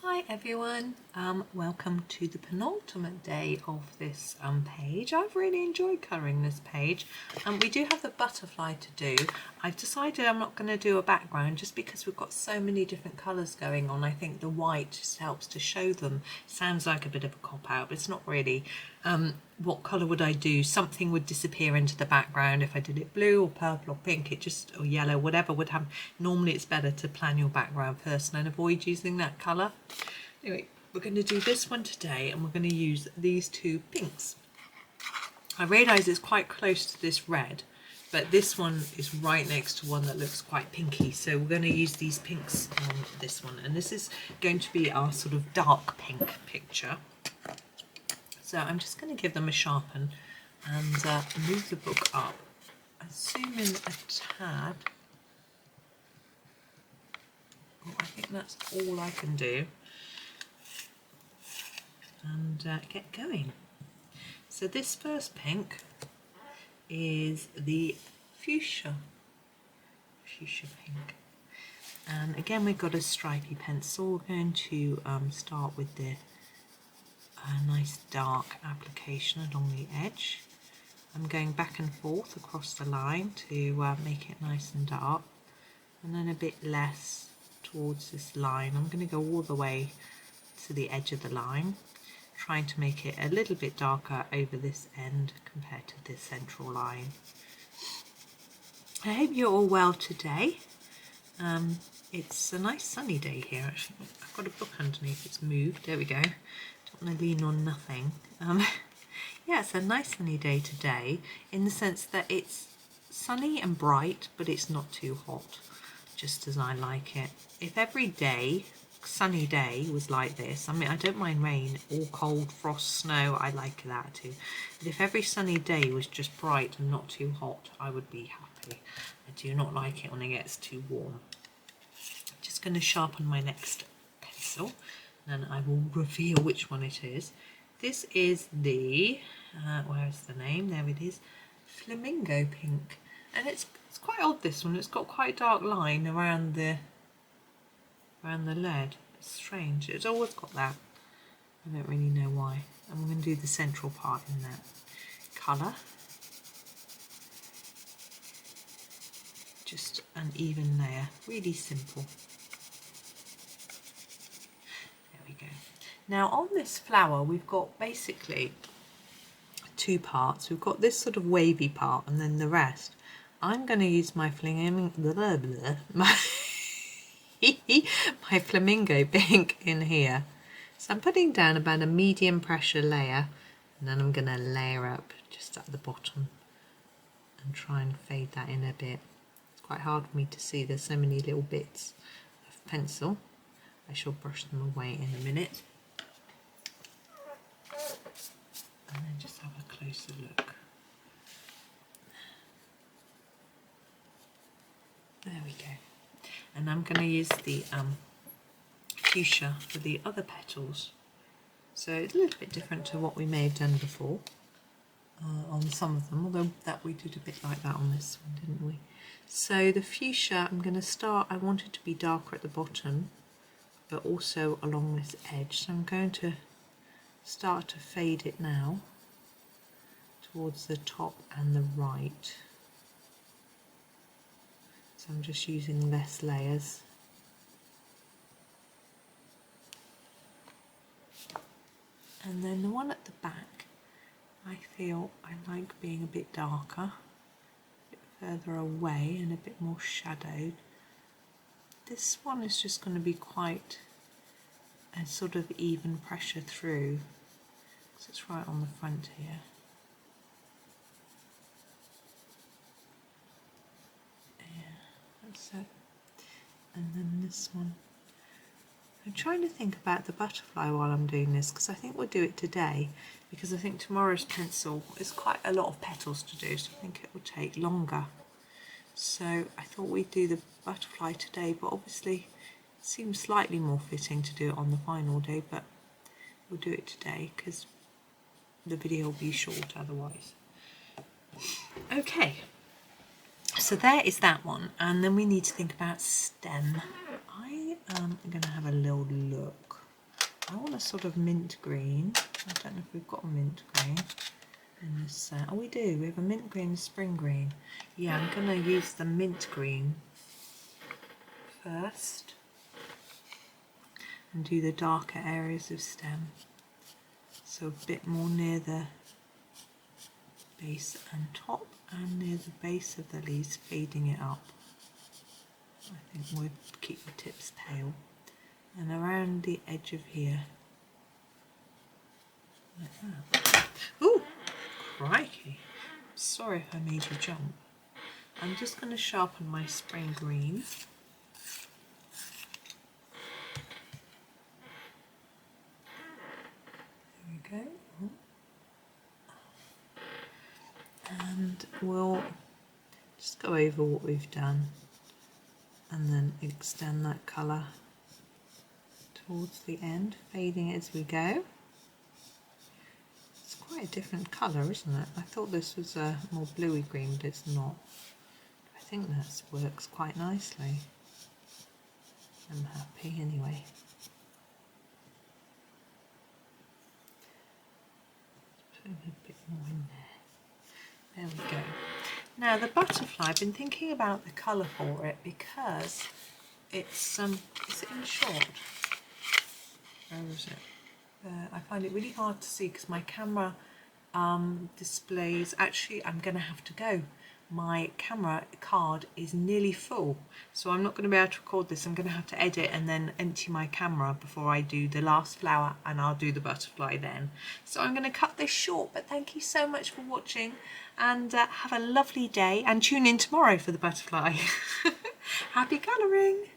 Hi everyone, welcome to the penultimate day of this page. I've really enjoyed colouring this page. We do have the butterfly to do. I've decided I'm not going to do a background just because we've got so many different colours going on. I think the white just helps to show them. Sounds like a bit of a cop-out, but it's not really. What colour would I do? Something would disappear into the background if I did it blue or purple or pink, or yellow, whatever would happen. Normally it's better to plan your background first and avoid using that colour. Anyway, we're going to do this one today and we're going to use these two pinks. I realise it's quite close to this red, but this one is right next to one that looks quite pinky, so we're going to use these pinks on this one, and this is going to be our sort of dark pink picture. So I'm just going to give them a sharpen and move the book up, zooming a tad. Oh, I think that's all I can do, and get going. So this first pink is the fuchsia pink, and again we've got a stripy pencil. We're going to start with the nice dark application along the edge. I'm going back and forth across the line to make it nice and dark, and then a bit less towards this line. I'm going to go all the way to the edge of the line, trying to make it a little bit darker over this end compared to the central line. I hope you're all well today. It's a nice sunny day here actually. I've got a book underneath, it's moved, there we go. Don't want to lean on nothing. Yeah, it's a nice sunny day today in the sense that it's sunny and bright, but it's not too hot, just as I like it. If every day, sunny day was like this, I mean, I don't mind rain or cold, frost, snow, I like that too. But if every sunny day was just bright and not too hot, I would be happy. I do not like it when it gets too warm. I'm just going to sharpen my next pencil, and I will reveal which one it is. This is the, where is the name? There it is, Flamingo Pink. And it's quite odd, this one. It's got quite a dark line around the lead. It's strange. It's always got that. I don't really know why. I'm going to do the central part in that colour. Just an even layer. Really simple. There we go. Now on this flower we've got basically two parts. We've got this sort of wavy part and then the rest. I'm going to use my my flamingo pink in here. So I'm putting down about a medium pressure layer, and then I'm going to layer up just at the bottom and try and fade that in a bit. It's quite hard for me to see, there's so many little bits of pencil. I shall brush them away in a minute. And then just have a closer look. There we go. And I'm going to use the fuchsia for the other petals. So it's a little bit different to what we may have done before on some of them, although that we did a bit like that on this one, didn't we? So the fuchsia, I'm going to start, I want it to be darker at the bottom, but also along this edge. So I'm going to start to fade it now towards the top and the right. So I'm just using less layers. And then the one at the back, I feel I like being a bit darker, a bit further away and a bit more shadowed. This one is just going to be quite a sort of even pressure through, because it's right on the front here. So, and then this one. I'm trying to think about the butterfly while I'm doing this, because I think we'll do it today, because I think tomorrow's pencil is quite a lot of petals to do, so I think it will take longer. So I thought we'd do the butterfly today, but obviously it seems slightly more fitting to do it on the final day, but we'll do it today because the video will be short otherwise. Okay. So there is that one, and then we need to think about stem. I am going to have a little look. I want a sort of mint green. I don't know if we've got a mint green in this set. Oh, we do. We have a mint green and spring green. Yeah, I'm going to use the mint green first and do the darker areas of stem. So a bit more near the base and top and near the base of the leaves, fading it up. I think we'll keep the tips pale. And around the edge of here. Like that. Ooh, crikey. Sorry if I made you jump. I'm just going to sharpen my spring green. There we go. And we'll just go over what we've done and then extend that colour towards the end, fading it as we go. It's quite a different colour, isn't it? I thought this was a more bluey green, but it's not. I think that works quite nicely. I'm happy anyway. Let's put a bit more in there. There we go. Now the butterfly, I've been thinking about the colour for it because it's, is it in short? Where is it? I find it really hard to see because my camera displays, actually I'm going to have to go. My camera card is nearly full, so I'm not going to be able to record this. I'm going to have to edit and then empty my camera before I do the last flower, and I'll do the butterfly then. So I'm going to cut this short, but thank you so much for watching, and have a lovely day, and tune in tomorrow for the butterfly. Happy colouring!